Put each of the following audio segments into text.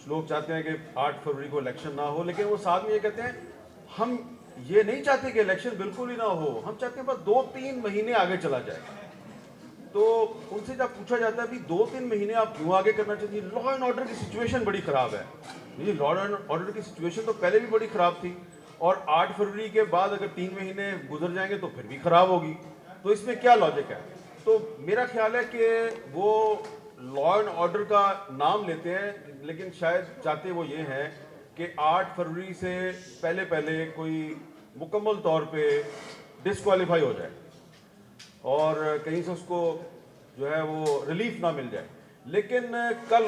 کچھ لوگ چاہتے ہیں کہ 8 فروری کو الیکشن نہ ہو، لیکن وہ ساتھ میں یہ کہتے ہیں ہم یہ نہیں چاہتے کہ الیکشن بالکل ہی نہ ہو، ہم چاہتے ہیں بس 2-3 مہینے آگے چلا جائے۔ تو ان سے جب پوچھا جاتا ہے بھی 2-3 مہینے آپ کیوں آگے کرنا چاہتے ہیں؟ لا اینڈ آرڈر کی سچویشن بڑی خراب ہے۔ یہ لا اینڈ آرڈر کی سچویشن تو پہلے بھی بڑی خراب تھی، اور 8 فروری کے بعد اگر 3 مہینے گزر جائیں گے تو پھر بھی خراب ہوگی، تو اس میں کیا لاجک ہے؟ تو میرا خیال ہے کہ وہ لا اینڈ آرڈر کا نام لیتے ہیں، لیکن شاید چاہتے وہ یہ ہیں کہ 8 فروری سے پہلے کوئی مکمل طور پہ ڈسکوالیفائی ہو جائے اور کہیں سے اس کو جو ہے وہ ریلیف نہ مل جائے۔ لیکن کل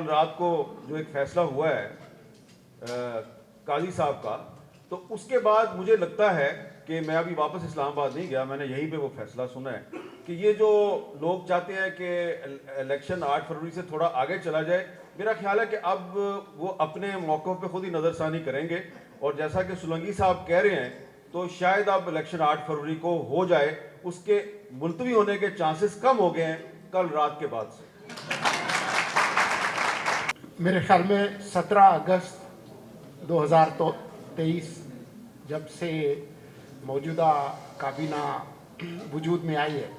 رات کو جو ایک فیصلہ ہوا ہے قاضی صاحب کا، تو اس کے بعد مجھے لگتا ہے کہ میں ابھی واپس اسلام آباد نہیں گیا، میں نے یہیں پہ وہ فیصلہ سنا ہے کہ یہ جو لوگ چاہتے ہیں کہ الیکشن 8 فروری سے تھوڑا آگے چلا جائے، میرا خیال ہے کہ اب وہ اپنے موقف پہ خود ہی نظر ثانی کریں گے، اور جیسا کہ سولنگی صاحب کہہ رہے ہیں تو شاید اب الیکشن 8 فروری کو ہو جائے، اس کے ملتوی ہونے کے چانسز کم ہو گئے ہیں کل رات کے بعد سے۔ میرے خیال میں 17 اگست 2023 جب سے موجودہ کابینہ وجود میں آئی ہے،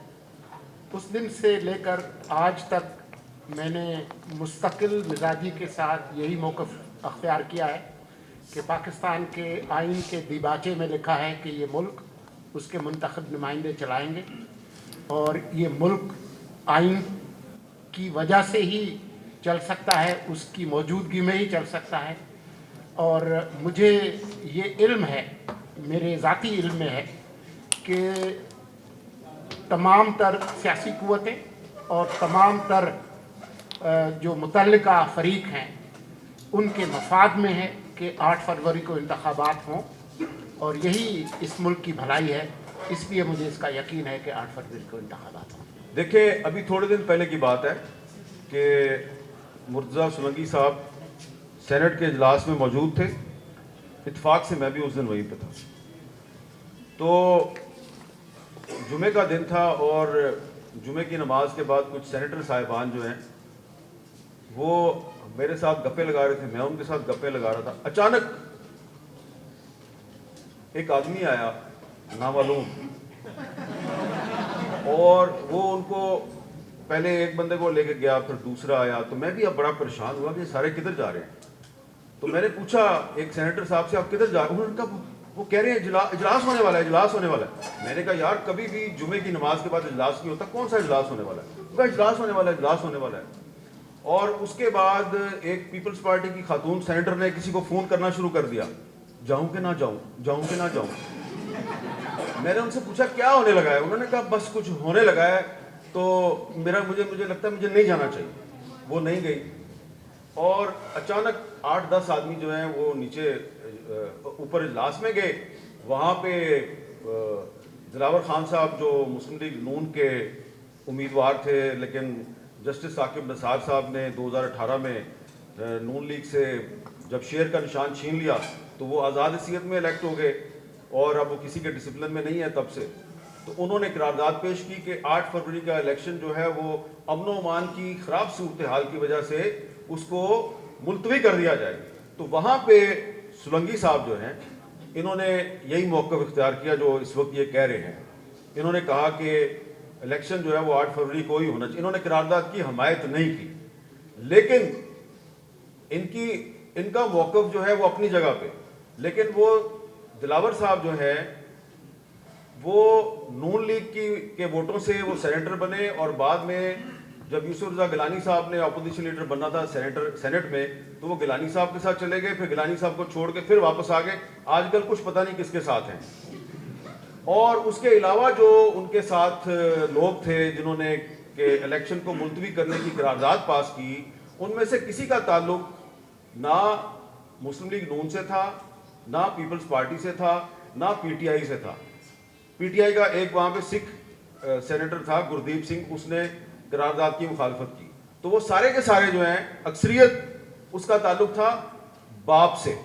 اس دن سے لے کر آج تک میں نے مستقل مزاجی کے ساتھ یہی موقف اختیار کیا ہے کہ پاکستان کے آئین کے دیباچے میں لکھا ہے کہ یہ ملک اس کے منتخب نمائندے چلائیں گے، اور یہ ملک آئین کی وجہ سے ہی چل سکتا ہے، اس کی موجودگی میں ہی چل سکتا ہے۔ اور مجھے یہ علم ہے، میرے ذاتی علم میں ہے کہ تمام تر سیاسی قوتیں اور تمام تر جو متعلقہ فریق ہیں ان کے مفاد میں ہے کہ 8 فروری کو انتخابات ہوں، اور یہی اس ملک کی بھلائی ہے، اس لیے مجھے اس کا یقین ہے کہ 8 فروری کو انتخابات ہوں۔ دیکھیں، ابھی تھوڑے دن پہلے کی بات ہے کہ مرتضیٰ سولنگی صاحب سینٹ کے اجلاس میں موجود تھے، اتفاق سے میں بھی اس دن وہیں پہ تھا۔ تو جمعہ کا دن تھا، اور جمعہ کی نماز کے بعد کچھ سینیٹر صاحبان جو ہیں وہ میرے ساتھ گپے لگا رہے تھے، میں ان کے ساتھ گپے لگا رہا تھا۔ اچانک ایک آدمی آیا نامعلوم، اور وہ ان کو پہلے ایک بندے کو لے کے گیا، پھر دوسرا آیا، تو میں بھی اب بڑا پریشان ہوا کہ سارے کدھر جا رہے ہیں۔ تو میں نے پوچھا ایک سینیٹر صاحب سے، آپ کدھر جا رہے ہیں؟ انہوں نے کہا وہ کہہ رہے ہیں اجلاس ہونے والا ہے، اجلاس ہونے والا ہے۔ میں نے کہا یار کبھی بھی جمعے کی نماز کے بعد اجلاس نہیں ہوتا، کون سا اجلاس ہونے والا ہے؟ وہ کہا اجلاس ہونے والا ہے، اجلاس ہونے والا ہے۔ اور اس کے بعد ایک پیپلز پارٹی کی خاتون سینیٹر نے کسی کو فون کرنا شروع کر دیا، جاؤں کہ نہ جاؤں، جاؤں کہ نہ جاؤں۔ میں نے ان سے پوچھا کیا ہونے لگا ہے؟ انہوں نے کہا بس کچھ ہونے لگا ہے، تو مجھے لگتا ہے مجھے نہیں جانا چاہیے۔ وہ نہیں گئی، اور اچانک 8-10 آدمی جو ہیں وہ نیچے اوپر اجلاس میں گئے۔ وہاں پہ دلاور خان صاحب جو مسلم لیگ نون کے امیدوار تھے، لیکن جسٹس ثاقب نثار صاحب نے 2018 میں نون لیگ سے جب شیر کا نشان چھین لیا تو وہ آزاد حیثیت میں الیکٹ ہو گئے، اور اب وہ کسی کے ڈسپلن میں نہیں ہے تب سے۔ تو انہوں نے قرارداد پیش کی کہ 8 فروری کا الیکشن جو ہے وہ امن و امان کی خراب صورتحال کی وجہ سے اس کو ملتوی کر دیا جائے۔ تو وہاں پہ سولنگی صاحب جو ہیں انہوں نے یہی موقف اختیار کیا جو اس وقت یہ کہہ رہے ہیں۔ انہوں نے کہا کہ الیکشن جو ہے وہ 8 فروری کو ہی ہونا چاہیے۔ انہوں نے قرارداد کی حمایت نہیں کی، لیکن ان کا موقف جو ہے وہ اپنی جگہ پہ، لیکن وہ دلاور صاحب جو ہے وہ نون لیگ کے ووٹوں سے وہ سینیٹر بنے، اور بعد میں جب یوسف رضا گیلانی صاحب نے اپوزیشن لیڈر بننا تھا سینٹ میں تو وہ گیلانی صاحب کے ساتھ چلے گئے، پھر گیلانی صاحب کو چھوڑ کے پھر واپس آ گئے۔ آج کل کچھ پتہ نہیں کس کے ساتھ ہیں۔ اور اس کے علاوہ جو ان کے ساتھ لوگ تھے جنہوں نے کہ الیکشن کو ملتوی کرنے کی قرارداد پاس کی، ان میں سے کسی کا تعلق نہ مسلم لیگ نون سے تھا، نہ پیپلز پارٹی سے تھا، نہ پی ٹی آئی سے تھا۔ پی ٹی آئی کا ایک وہاں پہ سکھ سینیٹر تھا گردیپ سنگھ، اس نے قرارداد کی مخالفت کی۔ تو وہ سارے کے سارے جو ہیں اکثریت اس کا تعلق تھا باپ سے۔